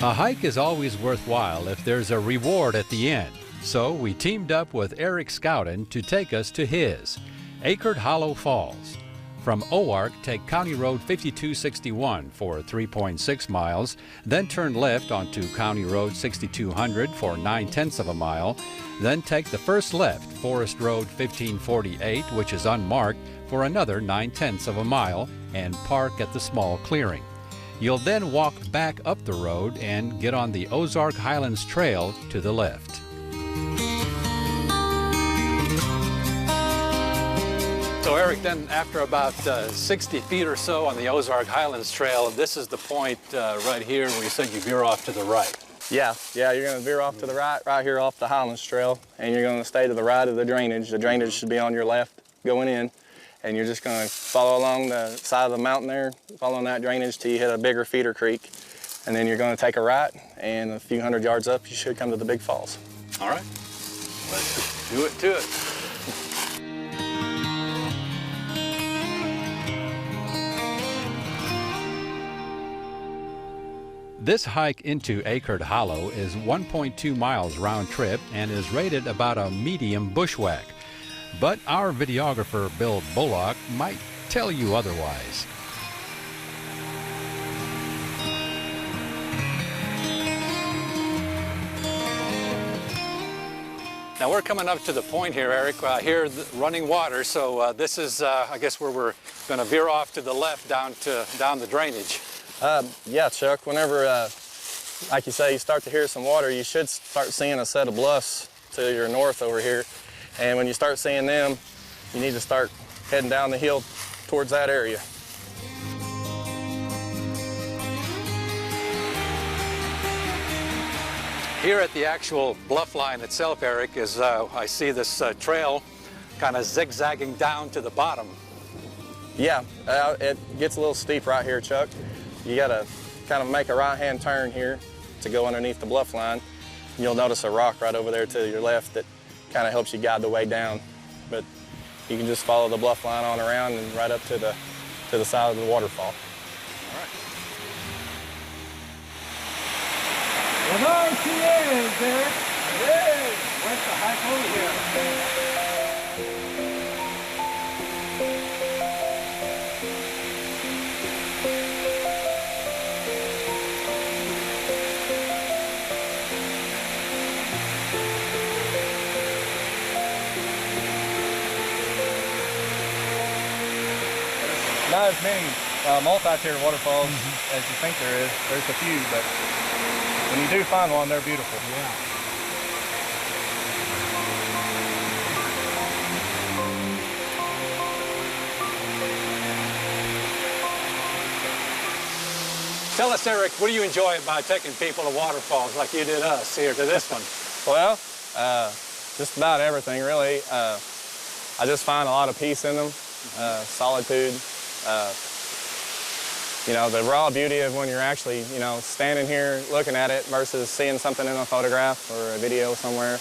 A hike is always worthwhile if there's a reward at the end, so we teamed up with Eric Scouten to take us to his, Acred Hollow Falls. From Oark, take County Road 5261 for 3.6 miles, then turn left onto County Road 6200 for 9/10 of a mile, then take the first left, Forest Road 1548, which is unmarked, for another 9/10 of a mile, and park at the small clearing. You'll then walk back up the road and get on the Ozark Highlands Trail to the left. So Eric, then after about 60 feet or so on the Ozark Highlands Trail, this is the point right here where you said you veer off to the right. Yeah, you're going to veer off to the right here off the Highlands Trail, and you're going to stay to the right of the drainage. The drainage should be on your left going in. And you're just going to follow along the side of the mountain there, following that drainage till you hit a bigger feeder creek. And then you're going to take a right, and a few hundred yards up, you should come to the big falls. All right, let's do it to it. This hike into Acred Hollow is 1.2 miles round trip and is rated about a medium bushwhack. But our videographer, Bill Bullock, might tell you otherwise. Now we're coming up to the point here, Eric, here running water, so this is, I guess, where we're going to veer off to the left down the drainage. Yeah, Chuck, whenever, like you say, you start to hear some water, you should start seeing a set of bluffs to your north over here. And when you start seeing them, you need to start heading down the hill towards that area. Here at the actual bluff line itself, Eric, is I see this trail kind of zigzagging down to the bottom. Yeah, it gets a little steep right here, Chuck. You got to kind of make a right-hand turn here to go underneath the bluff line. You'll notice a rock right over there to your left that kind of helps you guide the way down. But you can just follow the bluff line on around and right up to the side of the waterfall. All right. Well, there she is, Eric. Hey, where's the hike over here? Not as many multi-tiered waterfalls as you think there is. There's a few, but when you do find one, they're beautiful. Yeah. Tell us, Eric, what do you enjoy about taking people to waterfalls like you did us here to this one? Well, just about everything, really. I just find a lot of peace in them, solitude. You know, the raw beauty of when you're actually, you know, standing here looking at it versus seeing something in a photograph or a video somewhere.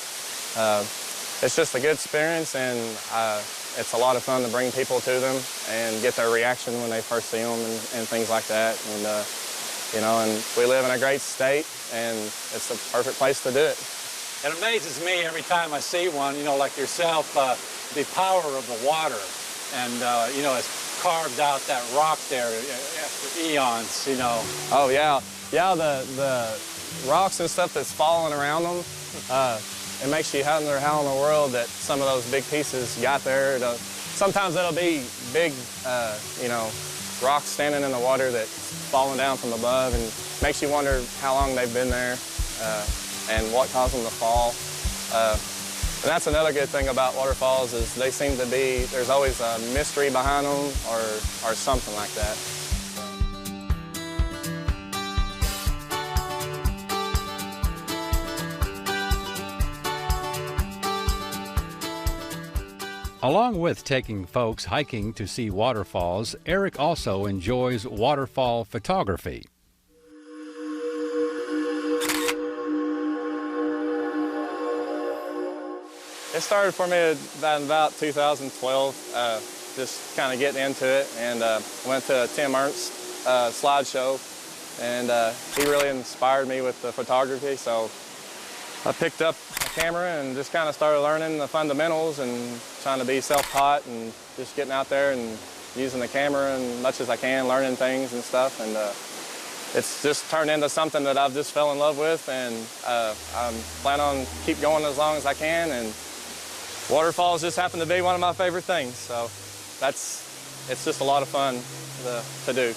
It's just a good experience, and it's a lot of fun to bring people to them and get their reaction when they first see them and things like that. And, you know, and we live in a great state, and it's the perfect place to do it. It amazes me every time I see one, you know, like yourself, the power of the water. And, you know, it's carved out that rock there after eons, you know. Oh, yeah. Yeah, the rocks and stuff that's falling around them, it makes you wonder how in the world that some of those big pieces got there. Sometimes it'll be big, you know, rocks standing in the water that's falling down from above, and makes you wonder how long they've been there and what caused them to fall. And that's another good thing about waterfalls is they seem to be, there's always a mystery behind them or something like that. Along with taking folks hiking to see waterfalls, Eric also enjoys waterfall photography. It started for me in about 2012, just kind of getting into it, and went to a Tim Ernst slideshow and he really inspired me with the photography. So I picked up a camera and just kind of started learning the fundamentals and trying to be self-taught and just getting out there and using the camera as much as I can, learning things and stuff. And it's just turned into something that I've just fell in love with, and I'm planning on keep going as long as I can. And waterfalls just happen to be one of my favorite things. So it's just a lot of fun to do.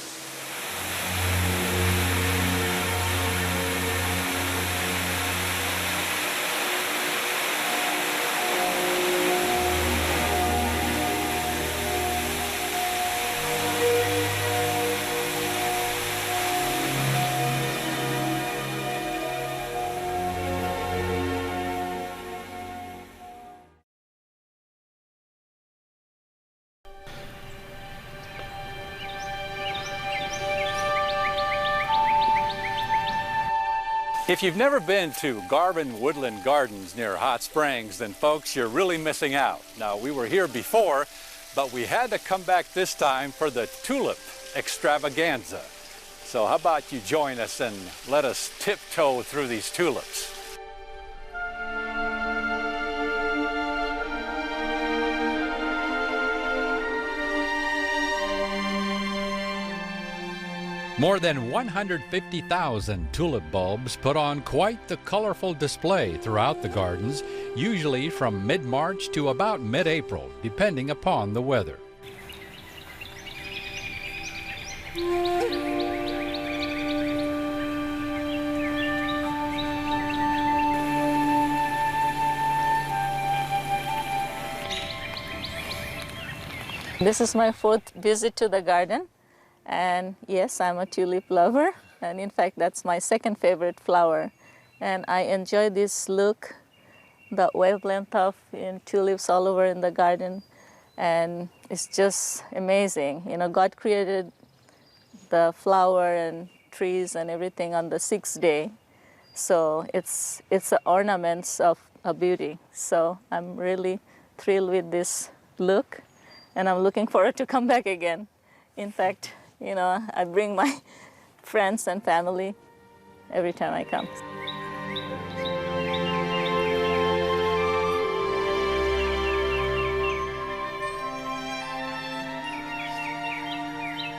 If you've never been to Garvan Woodland Gardens near Hot Springs, then folks, you're really missing out. Now, we were here before, but we had to come back this time for the Tulip Extravaganza. So how about you join us and let us tiptoe through these tulips. More than 150,000 tulip bulbs put on quite the colorful display throughout the gardens, usually from mid-March to about mid-April, depending upon the weather. This is my 4th visit to the garden. And yes, I'm a tulip lover, and in fact that's my 2nd favorite flower. And I enjoy this look, the wavelength of tulips all over in the garden, and it's just amazing. You know, God created the flower and trees and everything on the 6th day, so it's the ornaments of a beauty. So I'm really thrilled with this look, and I'm looking forward to come back again. In fact, you know, I bring my friends and family every time I come.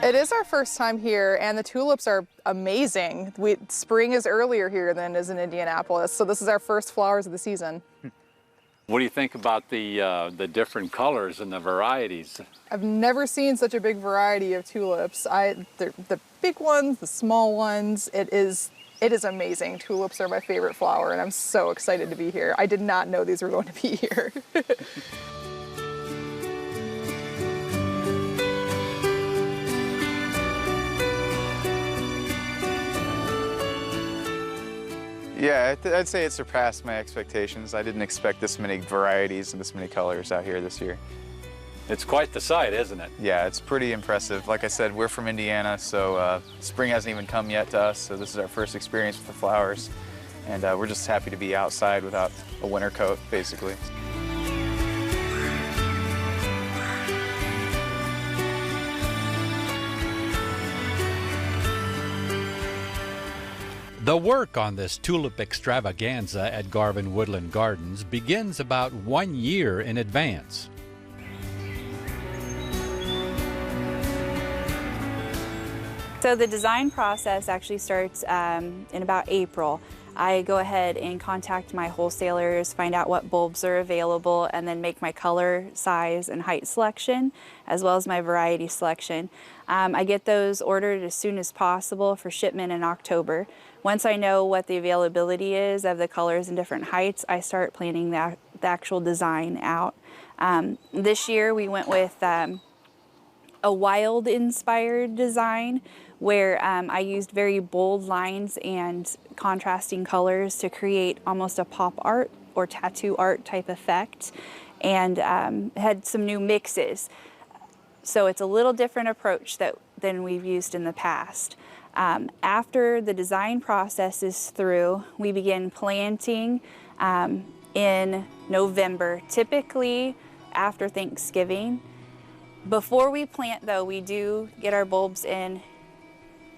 It is our first time here, and the tulips are amazing. Spring is earlier here than it is in Indianapolis, so this is our first flowers of the season. What do you think about the different colors and the varieties? I've never seen such a big variety of tulips. The big ones, the small ones, it is amazing. Tulips are my favorite flower, and I'm so excited to be here. I did not know these were going to be here. Yeah, I'd say it surpassed my expectations. I didn't expect this many varieties and this many colors out here this year. It's quite the sight, isn't it? Yeah, it's pretty impressive. Like I said, we're from Indiana, so spring hasn't even come yet to us, so this is our first experience with the flowers. And we're just happy to be outside without a winter coat, basically. The work on this Tulip Extravaganza at Garvan Woodland Gardens begins about 1 year in advance. So the design process actually starts in about April. I go ahead and contact my wholesalers, find out what bulbs are available, and then make my color, size, and height selection, as well as my variety selection. I get those ordered as soon as possible for shipment in October. Once I know what the availability is of the colors and different heights, I start planning the actual design out. This year we went with a wild-inspired design where I used very bold lines and contrasting colors to create almost a pop art or tattoo art type effect, and had some new mixes. So it's a little different approach than we've used in the past. After the design process is through, we begin planting in November, typically after Thanksgiving. Before we plant, though, we do get our bulbs in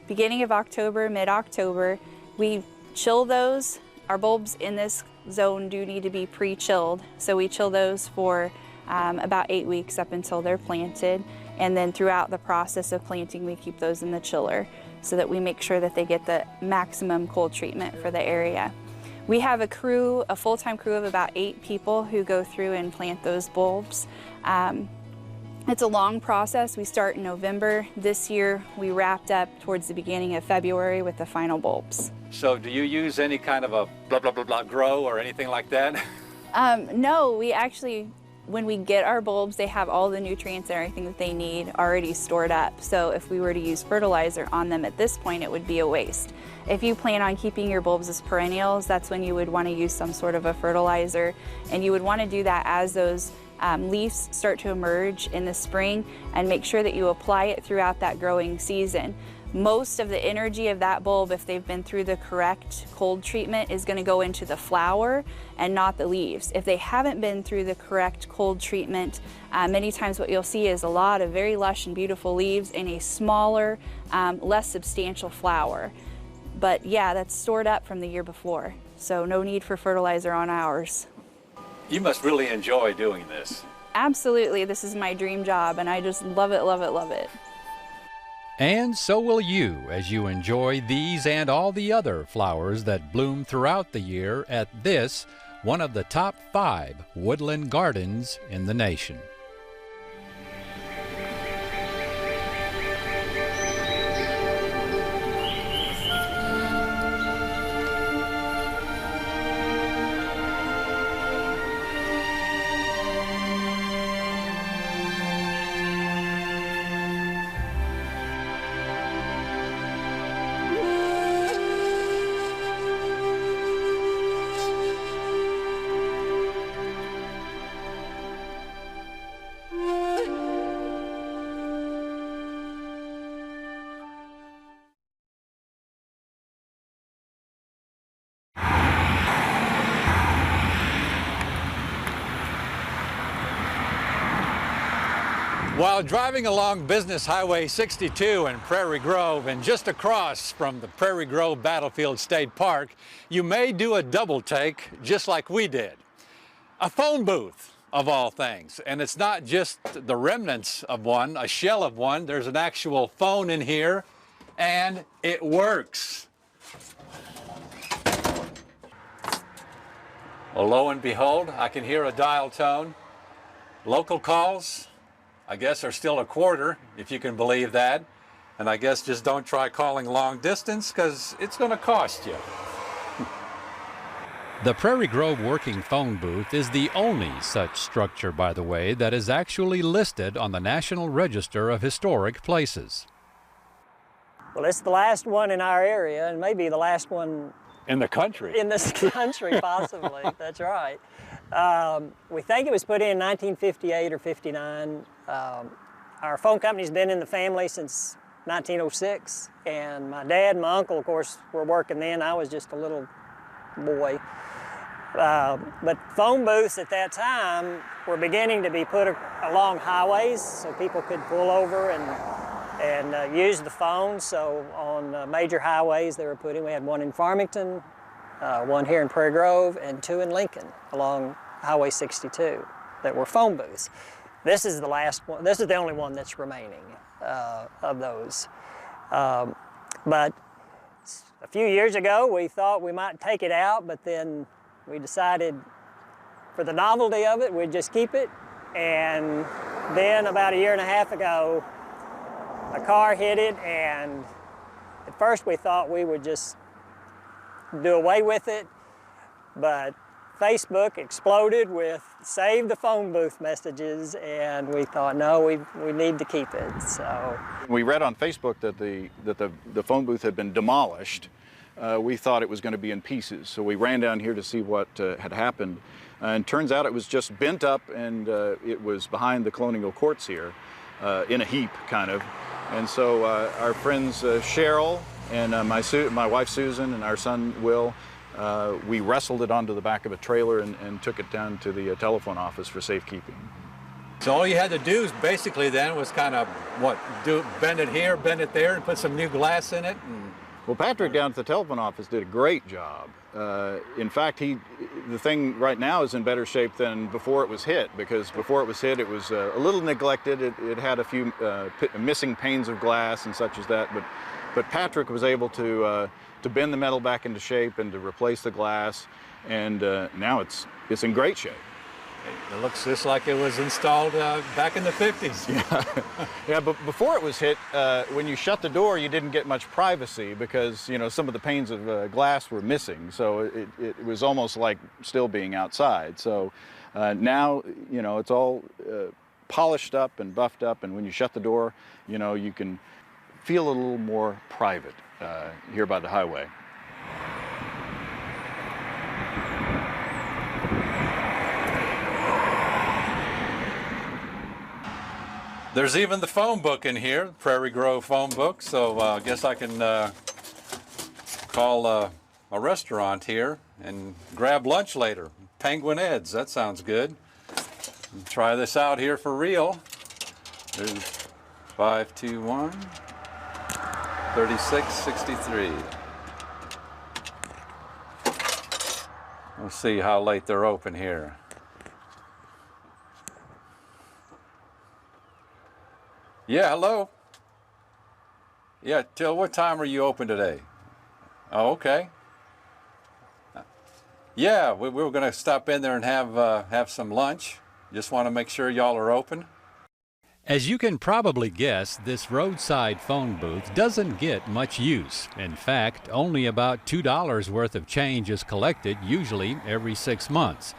beginning of October, mid-October. We chill those. Our bulbs in this zone do need to be pre-chilled, so we chill those for about 8 weeks up until they're planted, and then throughout the process of planting we keep those in the chiller so that we make sure that they get the maximum cold treatment for the area. We have a crew, a full-time crew of about 8 people who go through and plant those bulbs. It's a long process. We start in November. This year we wrapped up towards the beginning of February with the final bulbs. So do you use any kind of a blah, blah, blah, blah grow or anything like that? No, we actually, when we get our bulbs, they have all the nutrients and everything that they need already stored up. So if we were to use fertilizer on them at this point, it would be a waste. If you plan on keeping your bulbs as perennials, that's when you would want to use some sort of a fertilizer. And you would want to do that as those leaves start to emerge in the spring, and make sure that you apply it throughout that growing season. Most of the energy of that bulb, if they've been through the correct cold treatment, is going to go into the flower and not the leaves. If they haven't been through the correct cold treatment, many times what you'll see is a lot of very lush and beautiful leaves and a smaller, less substantial flower. But yeah, that's stored up from the year before, so no need for fertilizer on ours. You must really enjoy doing this. Absolutely, this is my dream job, and I just love it, love it, love it. And so will you as you enjoy these and all the other flowers that bloom throughout the year at this, one of the top 5 woodland gardens in the nation. While driving along Business Highway 62 in Prairie Grove and just across from the Prairie Grove Battlefield State Park, you may do a double take just like we did. A phone booth, of all things. And it's not just the remnants of one, a shell of one. There's an actual phone in here, and it works. Well, lo and behold, I can hear a dial tone. Local calls, I guess, are still a quarter, if you can believe that. And I guess just don't try calling long distance, because it's going to cost you. The Prairie Grove working phone booth is the only such structure, by the way, that is actually listed on the National Register of Historic Places. Well, it's the last one in our area, and maybe the last one in the country. In this country, possibly. That's right. We think it was put in 1958 or 59. Our phone company's been in the family since 1906, and my dad and my uncle, of course, were working then. I was just a little boy. But phone booths at that time were beginning to be put along highways so people could pull over and use the phone. So on major highways they were putting, we had one in Farmington, one here in Prairie Grove, and 2 in Lincoln along Highway 62 that were phone booths. This is the last one, this is the only one that's remaining of those. But a few years ago we thought we might take it out, but then we decided for the novelty of it, we'd just keep it. And then about a year and a half ago, a car hit it, and at first we thought we would just do away with it, but Facebook exploded with save the phone booth messages, and we thought, no, we need to keep it. So we read on Facebook that the phone booth had been demolished. We thought it was going to be in pieces, so we ran down here to see what had happened. And turns out it was just bent up, and it was behind the colonial courts here, in a heap, kind of. And so our friends Cheryl and my wife Susan and our son Will, we wrestled it onto the back of a trailer and took it down to the telephone office for safekeeping. So all you had to do basically then was kind of, bend it here, bend it there, and put some new glass in it? Well, Patrick down at the telephone office did a great job. In fact, the thing right now is in better shape than before it was hit, because before it was hit, it was a little neglected. It had a few missing panes of glass and such as that, but Patrick was able to bend the metal back into shape and to replace the glass, and now it's in great shape. It looks just like it was installed back in the 50s. Yeah, but before it was hit, when you shut the door, you didn't get much privacy because, you know, some of the panes of glass were missing. So it was almost like still being outside. So now, you know, it's all polished up and buffed up. And when you shut the door, you know, you can feel a little more private here by the highway. There's even the phone book in here, Prairie Grove phone book, so I guess I can call a restaurant here and grab lunch later. Penguin Ed's, that sounds good. Try this out here for real. There's 521 3663. We'll see how late they're open here. Yeah, hello. Yeah, till what time are you open today? Oh, okay. Yeah, we were going to stop in there and have some lunch. Just want to make sure y'all are open. As you can probably guess, this roadside phone booth doesn't get much use. In fact, only about $2 worth of change is collected, usually every 6 months.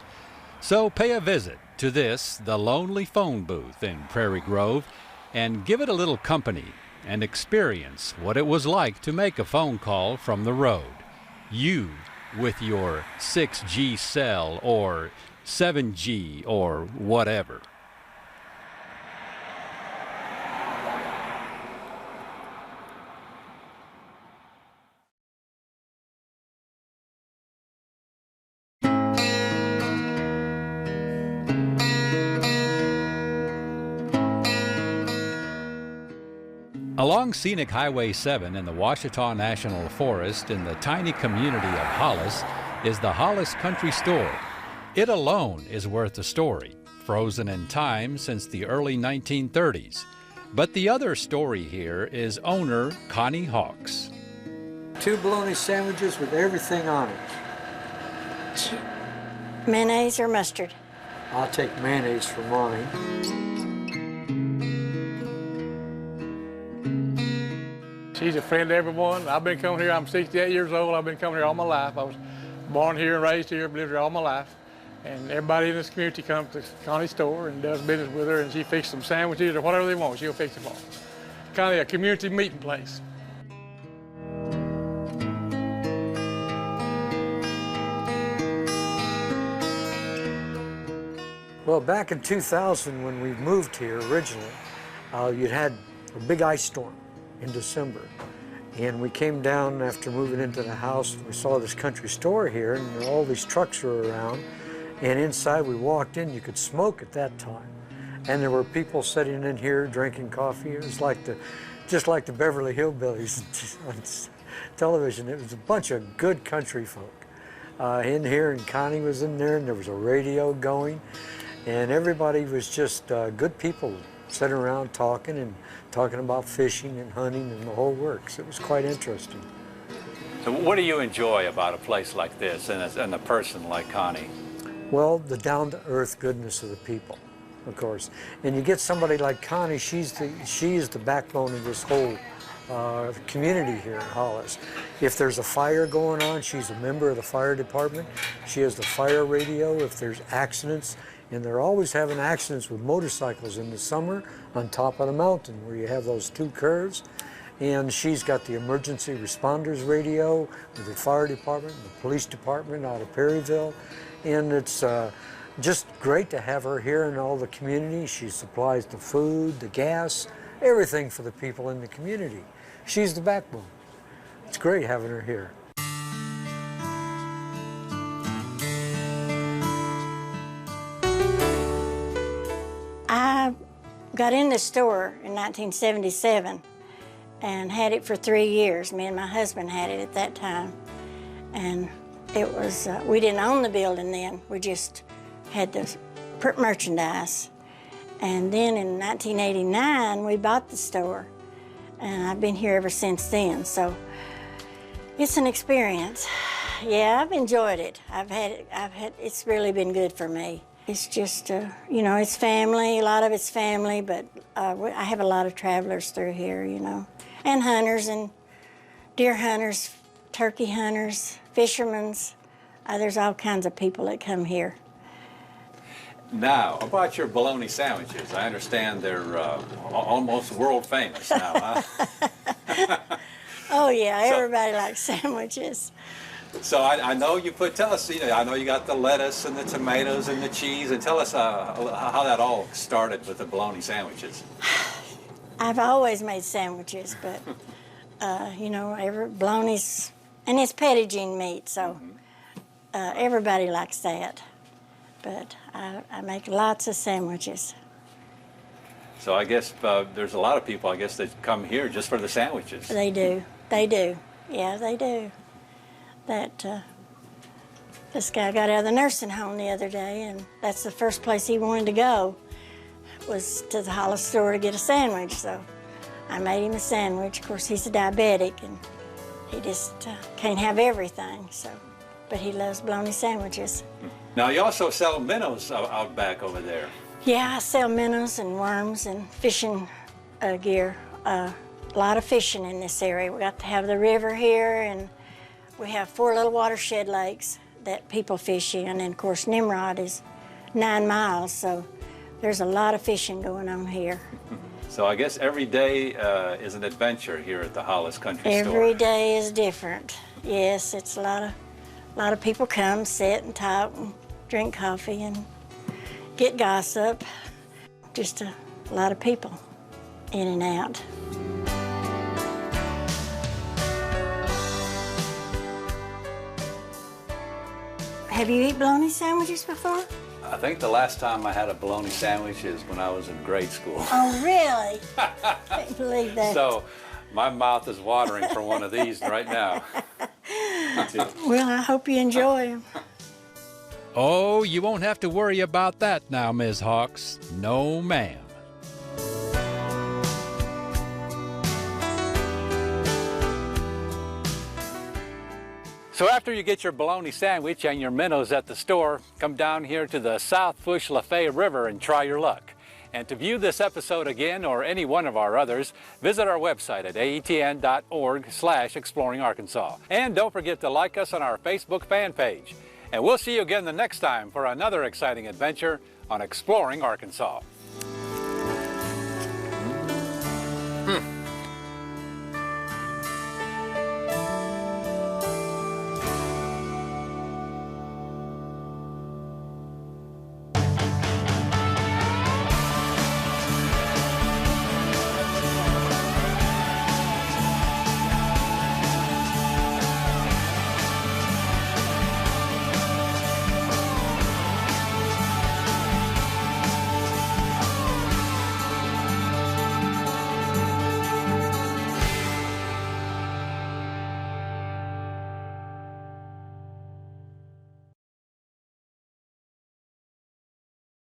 So pay a visit to the lonely phone booth in Prairie Grove, and give it a little company and experience what it was like to make a phone call from the road. You with your 6G cell or 7G or whatever. Along scenic Highway 7 in the Ouachita National Forest in the tiny community of Hollis is the Hollis Country Store. It alone is worth a story, frozen in time since the early 1930s. But the other story here is owner Connie Hawks. 2 bologna sandwiches with everything on it. Mayonnaise or mustard? I'll take mayonnaise for mine. She's a friend to everyone. I've been coming here, I'm 68 years old. I've been coming here all my life. I was born here and raised here, lived here all my life. And everybody in this community comes to Connie's store and does business with her, and she fixes some sandwiches or whatever they want, she'll fix them all. Kind of a community meeting place. Well, back in 2000 when we moved here originally, you'd had a big ice storm in December. And we came down after moving into the house, and we saw this country store here, and all these trucks were around. And inside we walked in, you could smoke at that time. And there were people sitting in here drinking coffee. It was like just like the Beverly Hillbillies on television. It was a bunch of good country folk in here, and Connie was in there, and there was a radio going. And everybody was just good people sitting around talking about fishing and hunting and the whole works. It was quite interesting. So what do you enjoy about a place like this and a person like Connie? Well, the down-to-earth goodness of the people, of course. And you get somebody like Connie, she is the backbone of this whole community here in Hollis. If there's a fire going on, she's a member of the fire department. She has the fire radio if there's accidents. And they're always having accidents with motorcycles in the summer on top of the mountain where you have those 2 curves. And she's got the emergency responders radio with the fire department, the police department out of Perryville. And it's just great to have her here in all the community. She supplies the food, the gas, everything for the people in the community. She's the backbone. It's great having her here. I got in the store in 1977 and had it for 3 years. Me and my husband had it at that time. And it was, we didn't own the building then. We just had the merchandise. And then in 1989, we bought the store. And I've been here ever since then. So it's an experience. Yeah, I've enjoyed it. It's really been good for me. It's just, you know, it's family, a lot of it's family, but I have a lot of travelers through here, you know, and hunters and deer hunters, turkey hunters, fishermen. There's all kinds of people that come here. Now, about your bologna sandwiches, I understand they're almost world famous now, huh? Oh yeah, everybody likes sandwiches. So I know you tell us, you know, I know you got the lettuce and the tomatoes and the cheese, and tell us how that all started with the bologna sandwiches. I've always made sandwiches, but, you know, bologna's, and it's pettigene meat, so everybody likes that. But I make lots of sandwiches. So I guess there's a lot of people, I guess, that come here just for the sandwiches. They do. They do. Yeah, they do. This guy got out of the nursing home the other day, and that's the first place he wanted to go, was to the Hollis store to get a sandwich. So I made him a sandwich. Of course, he's a diabetic, and he just can't have everything. So, but he loves bologna sandwiches. Now, you also sell minnows out back over there. Yeah, I sell minnows and worms and fishing gear. A lot of fishing in this area. We got to have the river here, and we have 4 little watershed lakes that people fish in, and of course Nimrod is 9 miles, so there's a lot of fishing going on here. So I guess every day is an adventure here at the Hollis Country Store. Every day is different. Yes, it's a lot of people come, sit and talk and drink coffee and get gossip. Just a lot of people in and out. Have you eaten bologna sandwiches before? I think the last time I had a bologna sandwich is when I was in grade school. Oh, really? I can't believe that. So my mouth is watering for one of these right now. Well, I hope you enjoy them. Oh, you won't have to worry about that now, Ms. Hawks. No, ma'am. So after you get your bologna sandwich and your minnows at the store, come down here to the South Fush Lafay River and try your luck. And to view this episode again or any one of our others, visit our website at aetn.org/exploringarkansas. And don't forget to like us on our Facebook fan page. And we'll see you again the next time for another exciting adventure on Exploring Arkansas.